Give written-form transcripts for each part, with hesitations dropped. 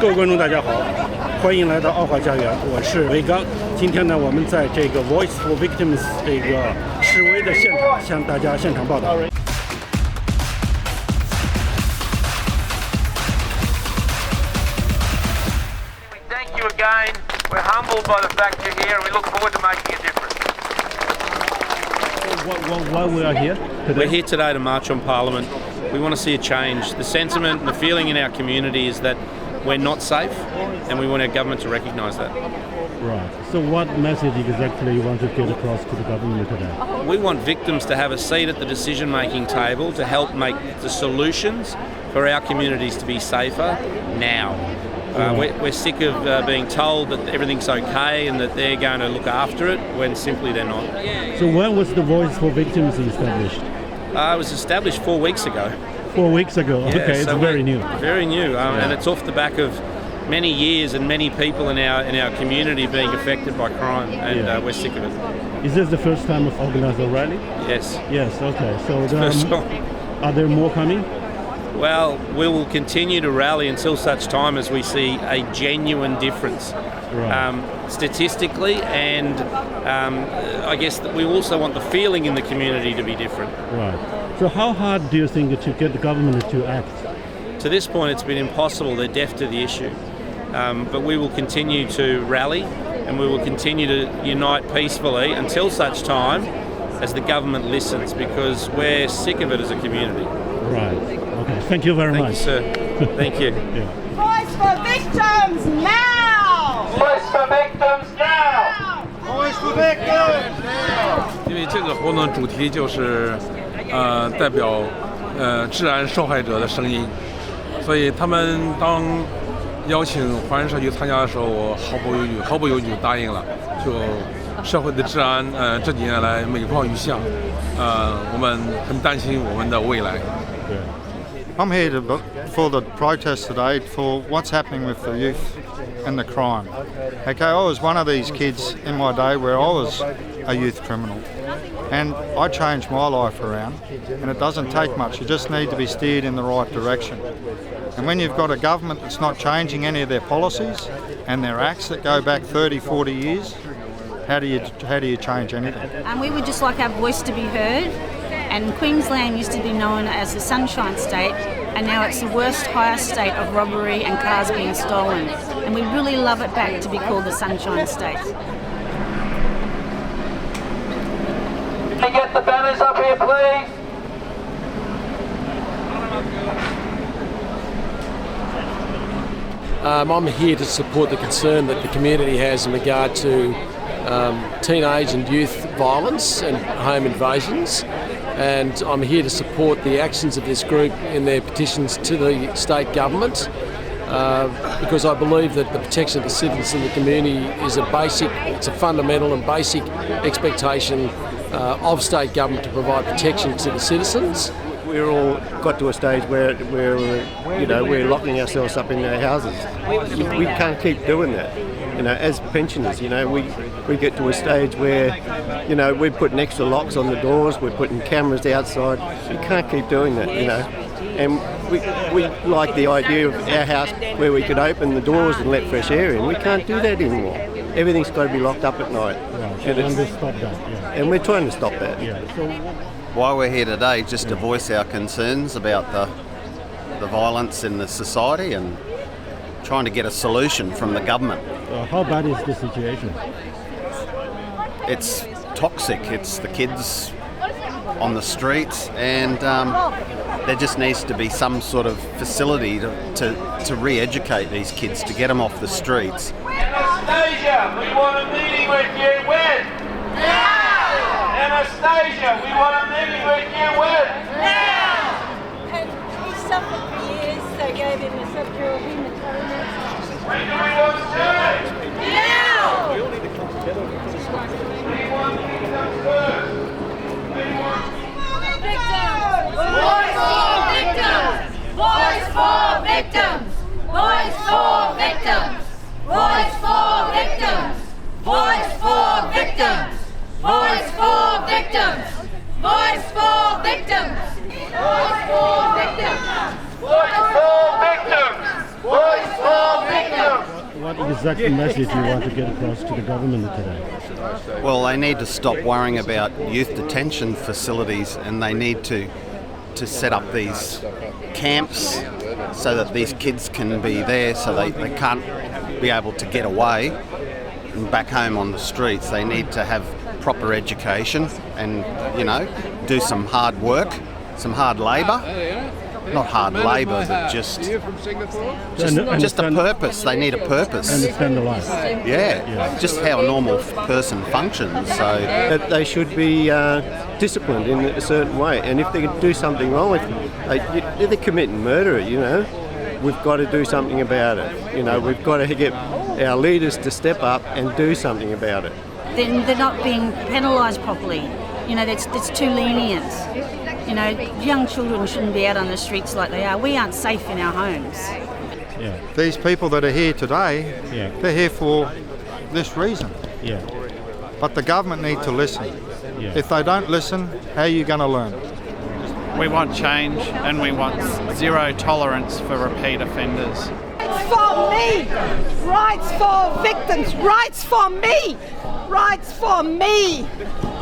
各位观众大家好，欢迎来到澳华家园，我是维刚。今天呢，我们在这个 Voice for Victims 这个示威的现场，向大家现场报道。Thank you again. We're humbled by the fact you're here, and we look forward to making a difference. Why we are here today? We're here today to march on Parliament. We want to see a change. The sentiment and the feeling in our community is that we're not safe, and we want our government to recognise that. Right. So what message exactly you want to get across to the government today? We want victims to have a seat at the decision-making table to help make the solutions for our communities to be safer now. We're sick of being told that everything's okay and that they're going to look after it when simply they're not. So when was the Voice for Victims established? It was established 4 weeks ago. 4 weeks ago. Yeah, okay, so it's very new. Very new, and it's off the back of many years and many people in our community being affected by crime, and we're sick of it. Is this the first time of organising a rally? Yes. Yes. Okay. So First time. Are there more coming? Well, we will continue to rally until such time as we see a genuine difference, statistically, and I guess that we also want the feeling in the community to be different. Right. So how hard do you think to get the government to act? To this point, it's been impossible. They're deaf to the issue. But we will continue to rally, and we will continue to unite peacefully until such time as the government listens, because we're sick of it as a community. Right. Okay. Thank you very much. Thank you, sir. Thank you. Voice for victims now! Voice for victims now! Voice for victims now! 因为这个活动主题就是代表治安受害者的声音，所以他们当邀请华人社区参加的时候，我毫不犹豫答应了。就社会的治安这几年来每况愈下，我们很担心我们的未来。I'm here for the protest today for what's happening with the youth and the crime. Okay, I was one of these kids in my day where I was a youth criminal, and I changed my life around, and it doesn't take much. You just need to be steered in the right direction. And when you've got a government that's not changing any of their policies and their acts that go back 30, 40 years, how do you change anything? And we would just like our voice to be heard. And Queensland used to be known as the Sunshine State, and now it's the worst, highest state of robbery and cars being stolen. And we really love it back to be called the Sunshine State. Can you get the banners up here, please? I'm here to support the concern that the community has in regard to teenage and youth violence and home invasions. And I'm here to support the actions of this group in their petitions to the state government, because I believe that the protection of the citizens in the community is it's a fundamental and basic expectation of state government to provide protection to the citizens. We're all got to a stage where we're locking ourselves up in our houses. We can't keep doing that. As pensioners, we get to a stage where, we're putting extra locks on the doors, we're putting cameras outside. We can't keep doing that, And we like the idea of our house where we could open the doors and let fresh air in. We can't do that anymore. Everything's got to be locked up at night. And we're trying to stop that. Why we're here today, just to voice our concerns about the violence in the society and trying to get a solution from the government. How bad is the situation? It's toxic. It's the kids on the streets, and there just needs to be some sort of facility to re-educate these kids, to get them off the streets. Anastasia, we want a meeting with you when? Now! Anastasia, we want a meeting with you when? Now! And he suffered for years. They gave him a subdural hematoma. When do we want change? Now! We want victims first. We want Victims! Voice for victims! Voice for victims! Voice for victims! Voice for victims! Voice for victims! Voice for victims! Voice for victims! Voice for victims! Voice for victims! Voice for victims! What exact message you want to get across to the government today? Well, they need to stop worrying about youth detention facilities, and they need to set up these camps so that these kids can be there, so they can't be able to get away and back home on the streets. They need to have proper education and, do some hard work, some hard labour. Not hard labour, but just a purpose. They need a purpose. Understand the life. Yeah, just how a normal person functions. So they should be disciplined in a certain way, and if they do something wrong, if they're committing murder, we've got to do something about it. We've got to get our leaders to step up and do something about it. Then they're not being penalised properly. That's too lenient. Young children shouldn't be out on the streets like they are. We aren't safe in our homes. Yeah. These people that are here today, they're here for this reason. Yeah. But the government need to listen. Yeah. If they don't listen, how are you going to learn? We want change, and we want zero tolerance for repeat offenders. Rights for me! Rights for victims! Rights for me! Rights for me!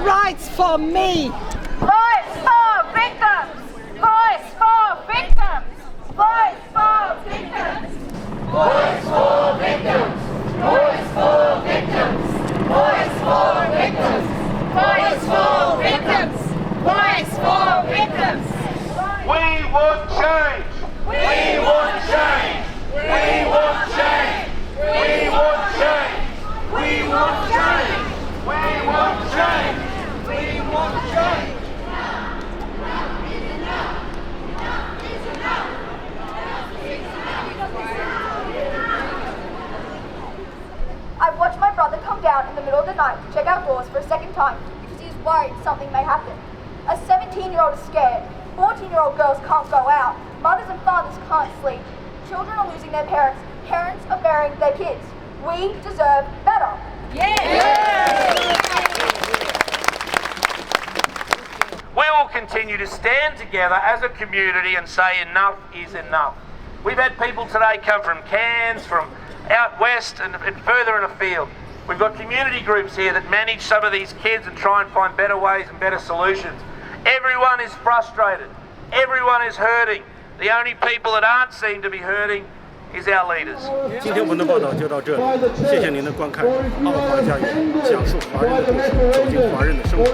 Rights for me! Voice for victims! Voice for victims! Voice for victims! Voice for victims! Voice for victims! Voice for victims! Voice for victims! Voice for victims! We want change! We want change! We want change! We want change! We want change! We want change! We want change! I've watched my brother come down in the middle of the night to check our doors for a second time because he is worried something may happen. A 17-year-old is scared. 14-year-old girls can't go out. Mothers and fathers can't sleep. Children are losing their parents. Parents are burying their kids. We deserve better. We will continue to stand together as a community and say enough is enough. We've had people today come from Cairns, from out west and further and afield. We've got community groups here that manage some of these kids and try and find better ways and better solutions. Everyone is frustrated. Everyone is hurting. The only people that aren't seen to be hurting is our leaders. 今天我们的报道就到这里，谢谢您的观看。澳华家园讲述华人的故事，走进华人的生活。我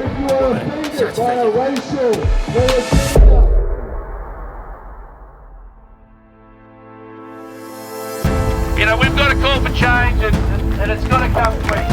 们下期再见。We've got to call for change and it's got to come quick.